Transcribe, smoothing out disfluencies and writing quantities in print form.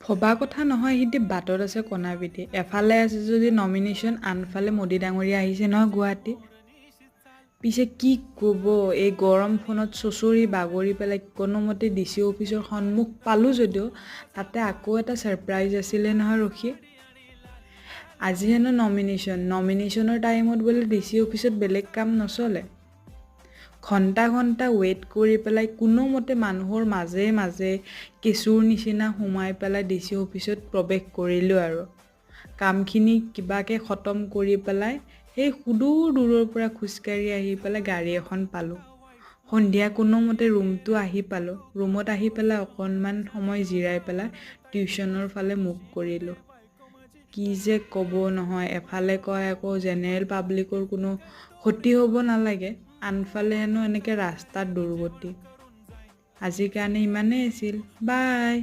ভবা কথা নহয় সিহঁতি বাটত আছে কণাবিধি এফালে আছে যদি নমিনেশ্যন আনফালে মোদী ডাঙৰীয়া আহিছে নহয় গুৱাহাটী পিছে কি ক'ব এই গৰম ফোনত চচৰি বাগৰি পেলাই কোনোমতে ডিচি অফিচৰ সন্মুখ পালোঁ যদিও তাতে আকৌ এটা ছাৰপ্ৰাইজ আছিলে নহয় ৰখি আজি হেনো নমিনেশ্যনৰ টাইমত বোলে ডিচি অফিচত বেলেগ কাম নচলে ঘণ্টা ঘণ্টা ৱেইট কৰি পেলাই কোনোমতে মানুহৰ মাজে মাজে কেঁচুৰ নিচিনা সোমাই পেলাই ডিচি অফিচত প্ৰৱেশ কৰিলোঁ আৰু কামখিনি কিবাকে খতম কৰি পেলাই সেই সুদূৰ দূৰৰ পৰা খোজকাঢ়ি আহি পেলাই গাড়ী এখন পালোঁ সন্ধিয়া কোনোমতে ৰুমটো আহি পালোঁ ৰুমত আহি পেলাই অকণমান সময় জিৰাই পেলাই টিউশ্যনৰ ফালে মুখ কৰিলোঁ কি যে ক'ব নহয় এফালে কয় আকৌ জেনেৰেল পাব্লিকৰ কোনো ক্ষতি হ'ব নালাগে আনফালে হেনো এনেকৈ ৰাস্তাত দুৰ্গতি আজিৰ কাৰণে ইমানেই আছিল বাই